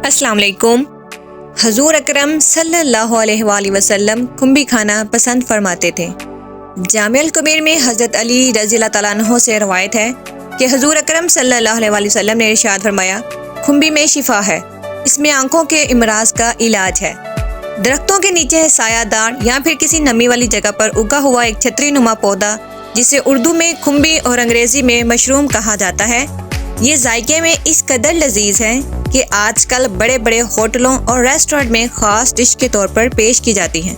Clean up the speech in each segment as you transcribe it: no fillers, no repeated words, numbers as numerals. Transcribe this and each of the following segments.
अस्सलाम वालेकुम। हजूर अकरम सल्लल्लाहु अलैहि वसल्लम खुम्बी खाना पसंद फरमाते थे। जामिअल कबीर में हज़रत अली रज़ियल्लाहु तआला अन्हु से रवायत है कि हजूर अकरम सल्लल्लाहु अलैहि वसल्लम ने इरशाद फरमाया, खुम्बी में शिफा है, इसमें आंखों के इमराज का इलाज है। दरख्तों के नीचे सायादार या फिर किसी नमी वाली जगह पर उगा हुआ एक छतरी नुमा पौधा, जिसे उर्दू में खुम्बी और अंग्रेज़ी में मशरूम कहा जाता है, ये जायके में इस कदर लजीज है कि आजकल बड़े बड़े होटलों और रेस्टोरेंट में ख़ास डिश के तौर पर पेश की जाती हैं।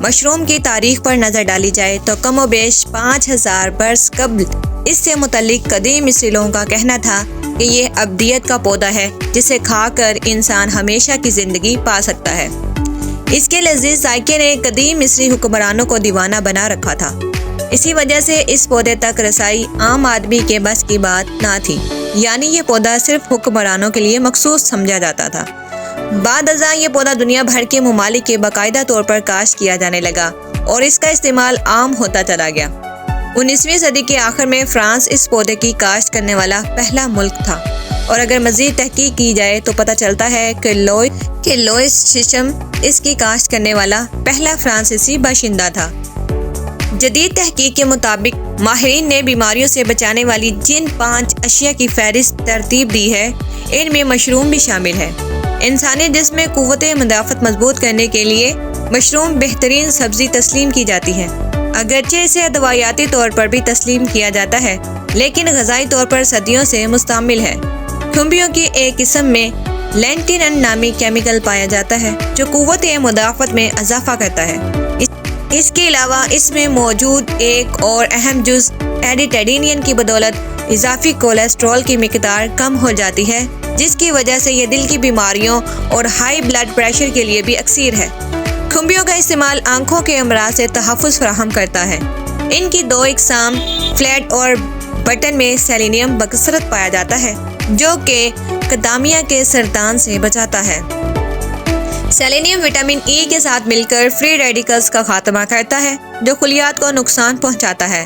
मशरूम की तारीख पर नज़र डाली जाए तो कम व बेश 5000 बरस कब्ल इससे मुतल्लिक कदीम मिस्री लोगों का कहना था कि ये अब्दियत का पौधा है, जिसे खाकर इंसान हमेशा की ज़िंदगी पा सकता है। इसके लजीज जायके ने कदीम मिस्री हुक्मरानों को दीवाना बना रखा था। इसी वजह से इस पौधे तक रसाई आम आदमी के बस की बात ना थी, यानी ये पौधा सिर्फ हुक्मरानों के लिए मखसूस समझा जाता था। बाद अज़ां ये पौधा दुनिया भर के ममालिक के बाकायदा तौर पर काश्त किया जाने लगा और इसका इस्तेमाल आम होता चला गया। 19वीं सदी के आखिर में फ्रांस इस पौधे की काश्त करने वाला पहला मुल्क था, और अगर मज़ीद तहकीक की जाए तो पता चलता है कि लोइस शिशम इसकी काश्त करने वाला पहला फ्रांसीसी बाशिंदा था। जदीद तहकीक के मुताबिक माहिरीन ने बीमारियों से बचाने वाली जिन 5 अशिया की फहरिस्त तरतीब दी है, इनमें मशरूम भी शामिल है। इंसानी जिस्म में क़ुव्वत मुदाफ़त मजबूत करने के लिए मशरूम बेहतरीन सब्ज़ी तस्लीम की जाती है। अगरचे इसे दवायाती तौर पर भी तस्लीम किया जाता है, लेकिन ग़िज़ाई तौर पर सदियों से मुस्तमिल है। खुम्बियों की एक किस्म में लेंटिनन नामी केमिकल पाया जाता है, जो क़ुव्वत मुदाफ़त में इजाफ़ा करता है। इसके अलावा इसमें मौजूद एक और अहम जुज़ एडिटेडिनियन की बदौलत इजाफी कोलेस्ट्रॉल की मिकदार कम हो जाती है, जिसकी वजह से ये दिल की बीमारियों और हाई ब्लड प्रेशर के लिए भी अक्सीर है। खुम्बियों का इस्तेमाल आंखों के अमराज से तहफ़्फ़ुज़ फराहम करता है। इनकी 2 इक़साम फ्लैट और बटन में सेलेनियम बकसरत पाया जाता है, जो कि कदामिया के सरतान से बचाता है। सेलेनियम विटामिन ई के साथ मिलकर फ्री रेडिकल्स का खात्मा करता है, जो खुलियात को नुकसान पहुंचाता है।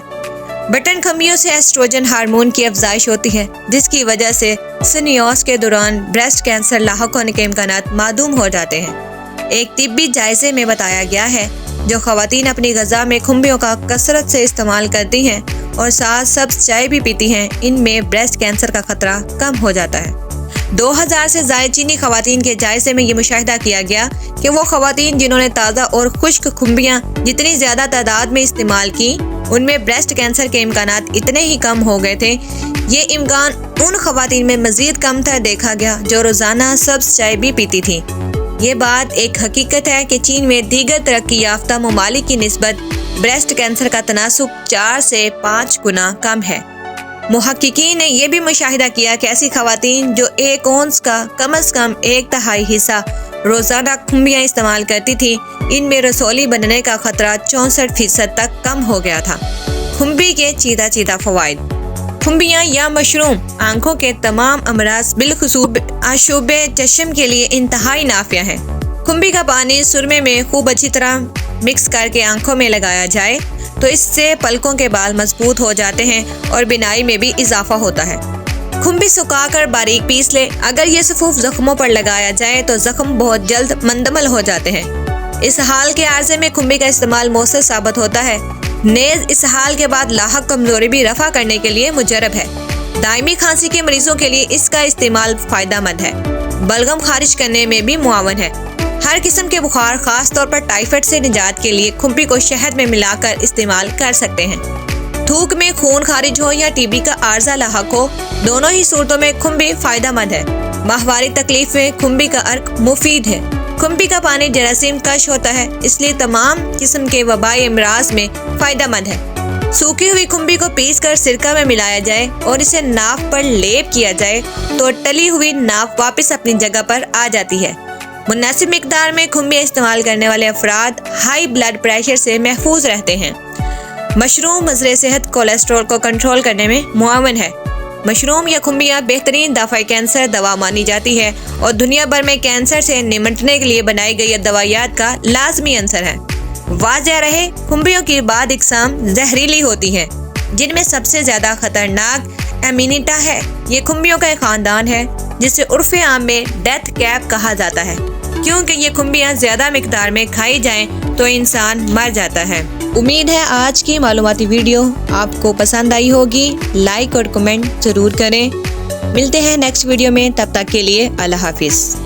बटन खम्बियों से एस्ट्रोजन हार्मोन की अफजाइश होती है, जिसकी वजह से सिनियोस के दौरान ब्रेस्ट कैंसर लाहक होने के इम्कानात मादूम हो जाते हैं। एक तिब्बी जायजे में बताया गया है, जो ख़वातीन अपनी ग़िज़ा में खुम्बियों का कसरत से इस्तेमाल करती हैं और साथ सब्ज़ चाय भी पीती हैं, इनमें ब्रेस्ट कैंसर का ख़तरा कम हो जाता है। 2000 से ज़ायद चीनी ख़वातीन के जायज़े में ये मुशाहिदा किया गया कि वो ख़वातीन जिन्होंने ताज़ा और खुश्क खुम्बियाँ जितनी ज़्यादा तादाद में इस्तेमाल की, उनमें ब्रेस्ट कैंसर के इम्कानात इतने ही कम हो गए थे। ये इम्कान उन ख़वातीन में मज़ीद कम तर देखा गया जो रोज़ाना सब्ज़ चाय भी पीती थी। ये बात एक हकीकत है कि चीन में दीगर तरक्की याफ्ता ममालिक की निस्बत ब्रेस्ट कैंसर का तनासुब 4 से 5 गुना कम है। मुहक्किकीन ने यह भी मुशाहिदा किया कि ऐसी ख़वातीन जो 1 औंस का कम अज़ कम 1/3 हिस्सा रोज़ाना खुम्बियाँ इस्तेमाल करती थी, इनमें रसौली बनने का ख़तरा 64% तक कम हो गया था। खुम्बी के चीदा फ़वाइद। खुम्बियाँ या मशरूम आँखों के तमाम अमराज बिलखुसूस आशूब चश्म के लिए इंतहाई नाफिया है। खुम्बी का पानी सुरमे में खूब अच्छी तरह मिक्स करके आँखों में लगाया जाए तो इससे पलकों के बाल मजबूत हो जाते हैं और बिनाई में भी इजाफा होता है। खुम्बी सुखाकर बारीक पीस ले। अगर ये सफूफ जख्मों पर लगाया जाए तो जख्म बहुत जल्द मंदमल हो जाते हैं। इस हाल के आर्जे में खुम्बी का इस्तेमाल मौसर साबित होता है। नेज़ इस हाल के बाद लाहक कमजोरी भी रफा करने के लिए मुजरब है। दायमी खांसी के मरीजों के लिए इसका इस्तेमाल फ़ायदेमंद है। बलगम खारिज करने में भी मुआवन है। हर किस्म के बुखार, खास तौर पर टाइफाइड से निजात के लिए खुम्बी को शहद में मिलाकर इस्तेमाल कर सकते हैं। थूक में खून खारिज हो या टीबी का आर्जा लाहक हो, दोनों ही सूरतों में खुम्बी फ़ायदेमंद है। माहवारी तकलीफ में खुम्बी का अर्क मुफीद है। खुम्बी का पानी जरासीम कश होता है, इसलिए तमाम किस्म के वबाई अमराज में फ़ायदेमंद है। सूखी हुई खुम्बी को पीस कर सिरका में मिलाया जाए और इसे नाफ पर लेप किया जाए तो टली हुई नाफ वापस अपनी जगह पर आ जाती है। मुनासिब मिकदार में खुम्बियाँ इस्तेमाल करने वाले अफराद हाई ब्लड प्रेशर से महफूज रहते हैं। मशरूम मज़रे सेहत कोलेस्ट्रॉल को कंट्रोल करने में मुआवन है। मशरूम या खुम्बियाँ बेहतरीन दफ़ा कैंसर दवा मानी जाती है और दुनिया भर में कैंसर से निपटने के लिए बनाई गई दवाइयात का लाजमी अंसर है। वाज़ेह रहे, खुम्बियों की बाद इक़साम जहरीली होती हैं, जिनमें सबसे ज़्यादा खतरनाक एमिनिटा है। ये खुम्बियों का एक ख़ानदान है جسے عرف عام میں ڈیتھ کیپ کہا جاتا ہے، کیونکہ یہ کھمبیاں زیادہ مقدار میں کھائی جائیں تو انسان مر جاتا ہے۔ امید ہے آج کی معلوماتی ویڈیو آپ کو پسند آئی ہوگی۔ لائک اور کمنٹ ضرور کریں۔ ملتے ہیں نیکسٹ ویڈیو میں، تب تک کے لیے اللہ حافظ۔